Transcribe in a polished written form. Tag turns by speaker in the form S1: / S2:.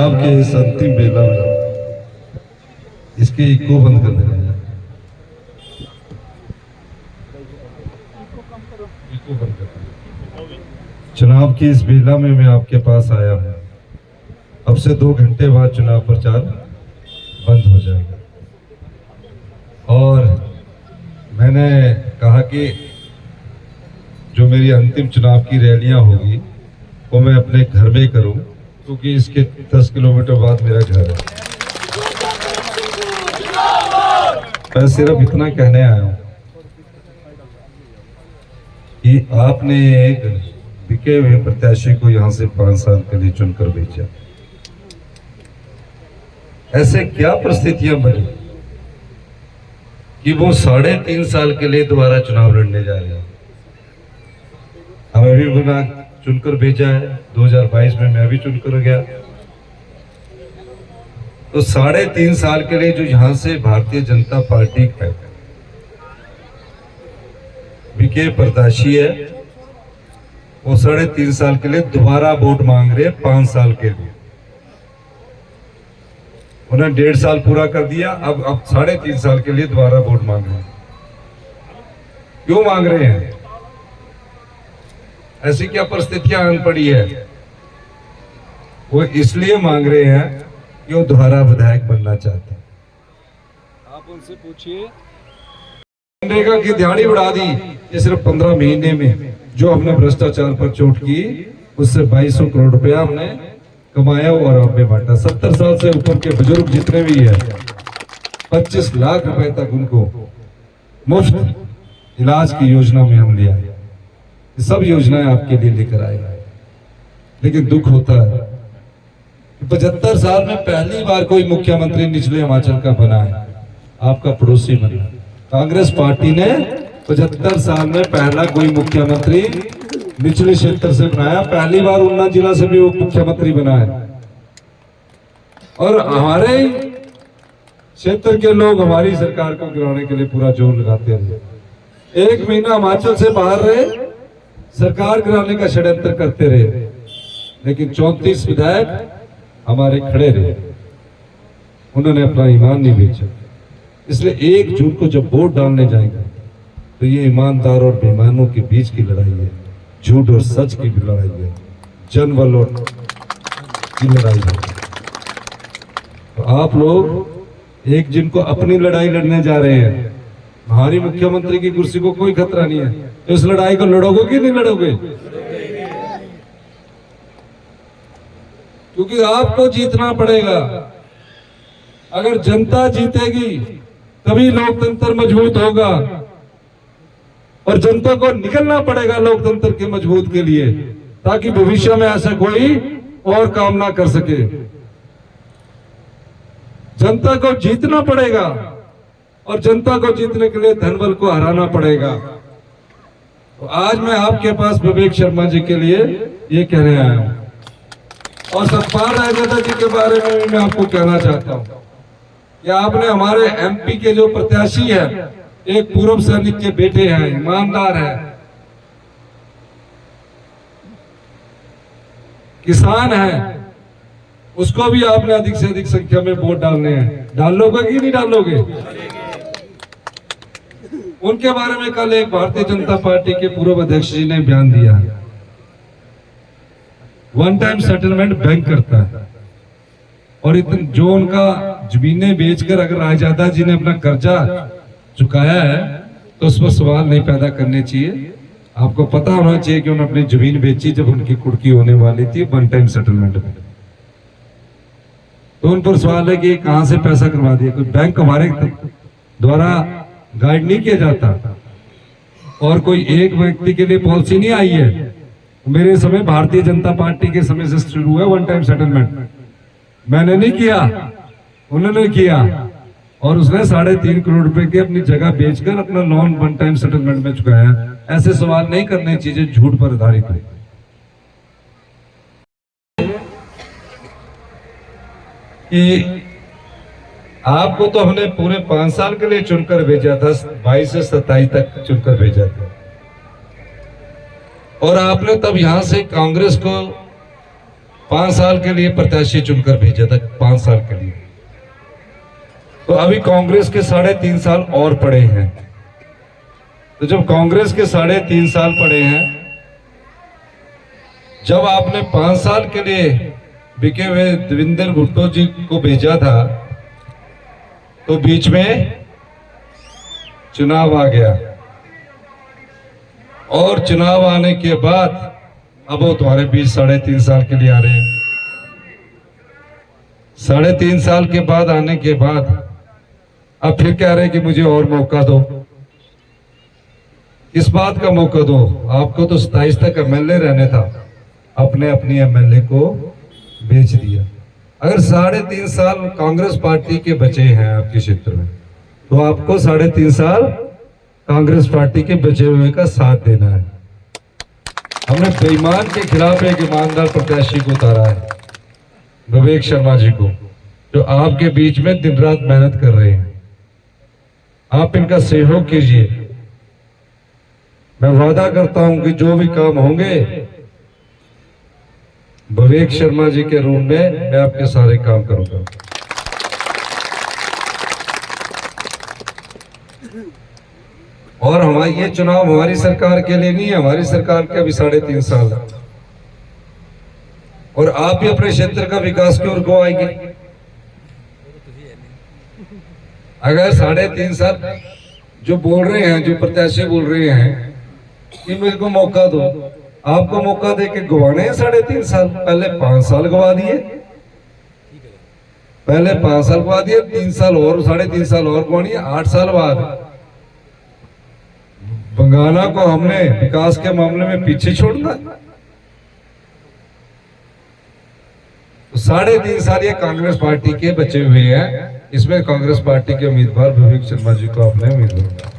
S1: चुनाव के इस अंतिम बेला में इसके इको बंद कर देना है। इको बंद कर देना। चुनाव की इस बेला में मैं आपके पास आया हूं। अब से 2 घंटे बाद चुनाव प्रचार बंद हो जाएगा और मैंने कहा कि जो मेरी अंतिम चुनाव की रैलियां होगी वो मैं अपने घर में करूं, क्योंकि इसके 10 किलोमीटर बाद मेरा घर है। मैं सिर्फ इतना कहने आया हूं कि आपने एक बिके हुए प्रत्याशी को यहां से 5 साल के लिए चुनकर भेजा। ऐसे क्या परिस्थितियां बनी कि वो 3.5 साल के लिए दोबारा चुनाव लड़ने जा रहे हैं। हमें भी बना चुनकर भेजा है, 2022 में मैं भी चुनकर गया। तो 3.5 साल के लिए जो यहां से भारतीय जनता पार्टी का विके प्रत्याशी है, वो 3.5 साल के लिए दोबारा वोट मांग रहे हैं 5 साल के लिए। उन्होंने 1.5 साल पूरा कर दिया, अब 3.5 साल के लिए दोबारा वोट मांग रहे हैं। क्यों मांग रहे हैं? ऐसी क्या परिस्थितियां आन पड़ी है? वो इसलिए मांग रहे हैं कि वो दोबारा विधायक बनना चाहते हैं।
S2: आप उनसे पूछिए।
S1: मनरेगा की दिहाड़ी बढ़ा दी, ये सिर्फ 15 महीने में जो हमने भ्रष्टाचार पर चोट की, उससे 2200 करोड़ रुपया हमने कमाया और आपने बांटा। 70 साल से ऊपर के बुजुर्ग जितने भी है, 25 लाख रुपए तक उनको मुफ्त इलाज की योजना में हम ले आए। ये सब योजनाएं आपके लिए लेकर आए हैं। लेकिन दुख होता है कि 75 साल में पहली बार कोई मुख्यमंत्री निचले हिमाचल का बना है, आपका पड़ोसी बना। कांग्रेस पार्टी ने 75 साल में पहला कोई मुख्यमंत्री निचले क्षेत्र से बनाया। पहली बार ऊना जिला से भी वो मुख्यमंत्री बना है। और हमारे क्षेत्र के लोग हमारी सरकार को गिराने के लिए पूरा जोर लगाते रहे। 1 महीना हिमाचल से बाहर रहे, सरकार गिराने का षड्यंत्र करते रहे, लेकिन 34 विधायक हमारे खड़े रहे। उन्होंने अपना ईमान नहीं बेचा। इसलिए 1 जून को जब वोट डालने जाएंगे तो ये ईमानदार और बेईमानों के बीच की लड़ाई है, झूठ और सच की भी लड़ाई है, जनबल और की लड़ाई है। तो आप लोग 1 जून को अपनी लड़ाई लड़ने जा रहे हैं। हमारी मुख्यमंत्री की कुर्सी को कोई खतरा नहीं है, तो इस लड़ाई को लड़ोगे कि नहीं लड़ोगे? क्योंकि आपको जीतना पड़ेगा। अगर जनता जीतेगी तभी लोकतंत्र मजबूत होगा, और जनता को निकलना पड़ेगा लोकतंत्र के मजबूत के लिए, ताकि भविष्य में ऐसा कोई और काम ना कर सके। जनता को जीतना पड़ेगा, और जनता को जीतने के लिए धनबल को हराना पड़ेगा। तो आज मैं आपके पास विवेक शर्मा जी के लिए ये कहने आया हूं। और सतपाल रायजादा जी के बारे में भी मैं आपको कहना चाहता हूं कि आपने हमारे एमपी के जो प्रत्याशी है, एक पूर्व सैनिक के बेटे हैं, ईमानदार है, किसान है, उसको भी आपने अधिक से अधिक संख्या में वोट डालने हैं। डालोगे कि नहीं डालोगे? उनके बारे में कल एक भारतीय जनता पार्टी के पूर्व अध्यक्ष जी ने बयान दिया। 1 टाइम सेटलमेंट बैंक करता है, और जो उनका जमीनें बेचकर अगर रायजादा जी ने अपना कर्जा चुकाया है तो उस पर सवाल नहीं पैदा करने चाहिए। आपको पता होना चाहिए कि उन्होंने अपनी जमीन बेची जब उनकी कुर्की होने वाली थी 1 टाइम सेटलमेंट में। तो उन पर सवाल है कि कहां से पैसा करवा दिया। कोई बैंक हमारे द्वारा गाइड नहीं किया जाता, और कोई एक व्यक्ति के लिए पॉलिसी नहीं आई है। मेरे समय भारतीय जनता पार्टी के समय से शुरू हुआ 1 टाइम सेटलमेंट। मैंने नहीं किया, उन्होंने किया, और उसने 3.5 करोड़ रुपए की अपनी जगह बेचकर अपना लोन 1 टाइम सेटलमेंट में चुकाया। ऐसे सवाल नहीं करने चाहिए झूठ पर आधारित है। कि आपको तो हमने पूरे 5 साल के लिए चुनकर भेजा था, 22 से 27 तक चुनकर भेजा था, और आपने तब यहां से कांग्रेस को 5 साल के लिए प्रत्याशी चुनकर भेजा था, 5 साल के लिए। तो अभी कांग्रेस के 3.5 साल और पड़े हैं। तो जब कांग्रेस के 3.5 साल पड़े हैं, जब आपने 5 साल के लिए बिके हुए देवेंद्र भुट्टो जी को भेजा था, तो बीच में चुनाव आ गया, और चुनाव आने के बाद अब वो तुम्हारे बीच 3.5 साल के लिए आ रहे हैं। 3.5 साल के बाद आने के बाद अब फिर कह रहे हैं कि मुझे और मौका दो। इस बात का मौका दो, आपको तो 27 तक एमएलए रहने था, अपने अपनी एमएलए को बेच दिया। अगर 3.5 साल कांग्रेस पार्टी के बचे हैं आपके क्षेत्र में, तो आपको 3.5 साल कांग्रेस पार्टी के बचे हुए का साथ देना है। हमने बेईमान के खिलाफ एक ईमानदार प्रत्याशी को उतारा है, विवेक शर्मा जी को, जो आपके बीच में दिन रात मेहनत कर रहे हैं। आप इनका सहयोग कीजिए। मैं वादा करता हूं कि जो भी काम होंगे विवेक शर्मा जी के रूम में मैं आपके सारे काम करूंगा। और हमारी ये चुनाव हमारी सरकार के लिए नहीं है, हमारी सरकार के अभी 3.5 साल है, और आप भी अपने क्षेत्र का विकास की ओर को आएंगे। अगर 3.5 साल जो बोल रहे हैं, जो प्रत्याशी बोल रहे हैं कि मेरे को मौका दो, आपको मौका दे के गवाने हैं 3.5 साल। पहले 5 साल गवा दिए, पहले 5 साल गवा दिए, 3 साल और 3.5 साल और गवानी, 8 साल बाद बंगाना को हमने विकास के मामले में पीछे छोड़ना। तो 3.5 साल ये कांग्रेस पार्टी के बचे हुए हैं, इसमें कांग्रेस पार्टी के उम्मीदवार विवेक शर्मा जी को आपने उम्मीदवार